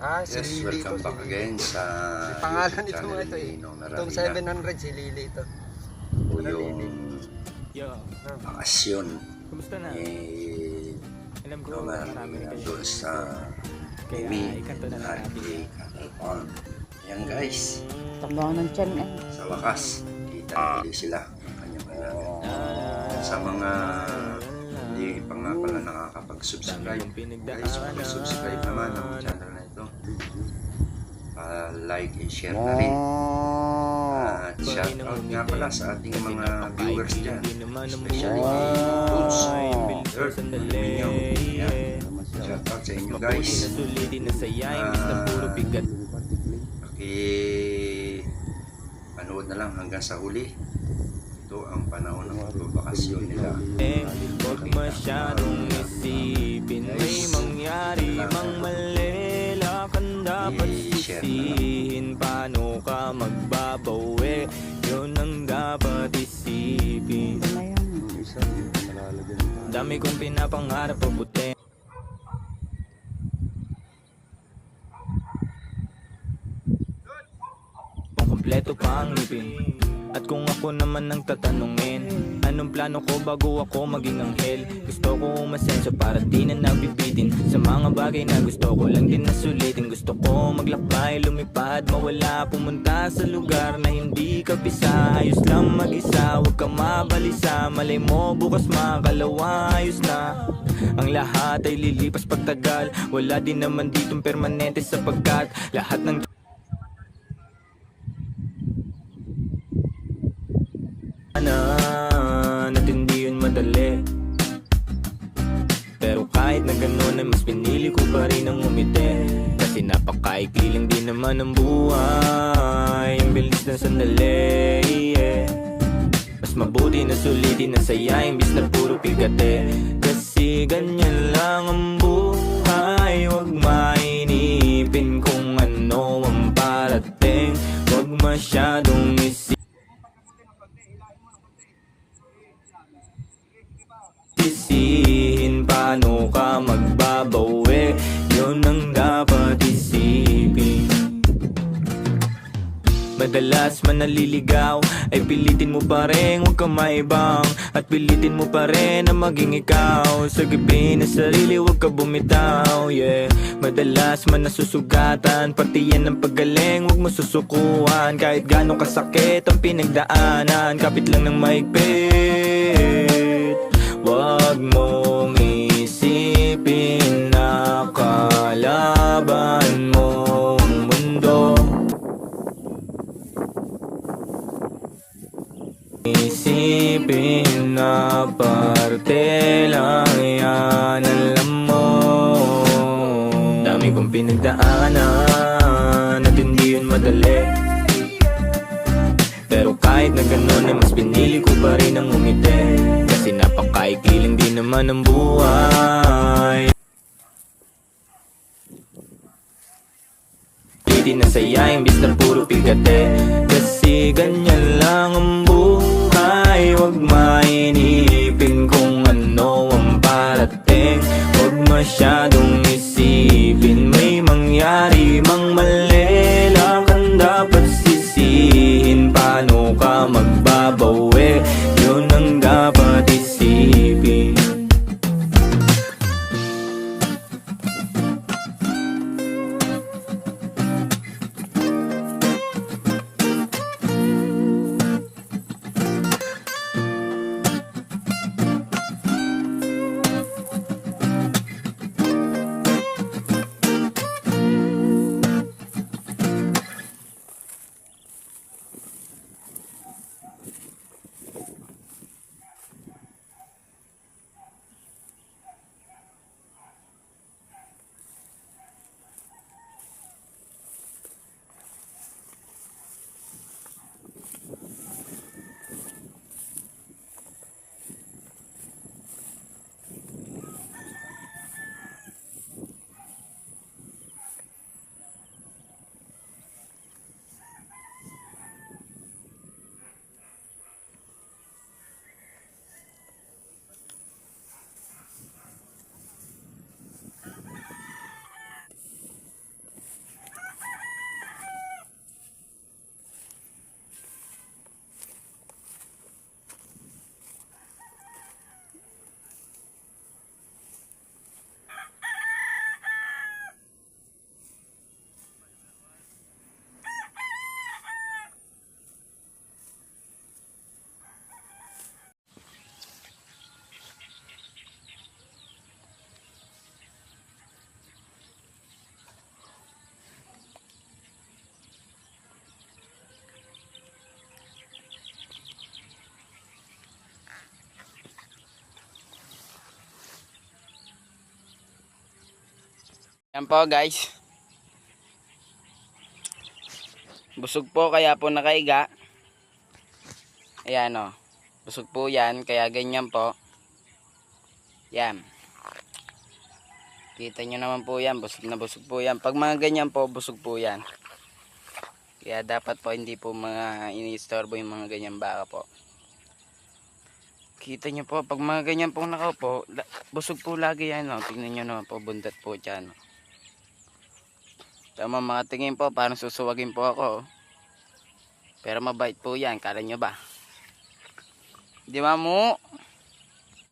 Si Yes, Lily welcome ito, back si again sa pangalan nito channel mga ito ni eh. Ninong Itong Naravida 700 si Lily ito. o Ano, yung Lily? bakasyon Kumusta na? ni Alam ko, Nonga marami na kayo. doon sa Kaya Emi ikanto na lang natin. Cattle Farm. Ayan guys, Takbo ng tiyan eh. sa wakas, kita na ulit sila ng kanyang alaga. Sa mga hindi pa nga pala nakakapag-subscribe, guys, mag-subscribe naman ang channel na ito. Like and share na rin. At shout out nga pala sa ating mga viewers dyan, especially Tools, Earth, Minyo. Shout out sa inyo guys. Panood na lang hanggang sa huli. Ito ang panahon ng pagbabakasyon nila. Huwag masyadong isipin, may mangyari mang mali, lakan dapat sisihin. Paano ka magbabawi, yun ang dapat isipin. Dami kong pinapangarap pabuti. Kompleto pa ang ngipin. At kung ako naman ang tatanungin, anong plano ko bago ako maging anghel? Gusto ko umasenso para di na nabibitin sa mga bagay na gusto ko lang din na sulitin. Gusto ko maglakbay, lumipad, mawala, pumunta sa lugar na hindi ka pisa. Ayos lang mag-isa, huwag ka mabalisa. Malay mo bukas makalawa, ayos na. Ang lahat ay lilipas pagtagal. Wala din naman ditong permanente sapagkat lahat ng at hindi yun madali. Pero kahit na ganun ay mas pinili ko pa rin ang umiti. Kasi napakaikli lang din naman ang buhay. Ang bilis na sandali, yeah. Mas mabuti na sulitin na saya imbis na puro pigate. Kasi ganyan lang ang buhay. Huwag mainipin kung ano ang parating. Huwag masyadong isisihin, paano ka magbabawi, yun ang dapat isipin. Madalas man naliligaw, ay pilitin mo pa rin, huwag kang maibang. At pilitin mo pa rin na maging ikaw. Sa gabi na sarili, huwag ka bumitaw, yeah. Madalas man nasusugatan, pati yan ang paggaling, huwag mo susukuhan. Kahit gano'ng kasakit ang pinagdaanan, kapit lang ng maigpit. Huwag mong isipin na kalaban mo ang mundo. Isipin na parte lang yan, alam mo. Dami kong pinagdaanan at hindi yun madali. Pero kahit na ganun ay mas pinili ko pa rin ang umiti. Kasi napakaikli lang din naman ang buhay. Pilitin na saya imbis na puro pigate. Kasi ganyan lang ang buhay. Huwag mainipin kung ano ang parating. Huwag masyadong isipin, may mangyari mang mali, lakan dapat sisihin. Paano ka magbabawi, yun ang dapat isipin. Yan po guys. Busog po kaya po nakaiga. Ayan o. Busog po yan kaya ganyan po. Yan. Kita nyo naman po yan. Busog na busog po yan. Pag mga ganyan po, busog po yan. Kaya dapat po hindi po mga ini-istorbo yung mga ganyan baka po. Kita nyo po, pag mga ganyan pong nakaupo, busog po lagi yan. No? Tingnan nyo naman po, bundat po dyan. Tama mga tingin po, parang susuwagin po ako. Pero mabait po yan, kala nyo ba? Di ba mo?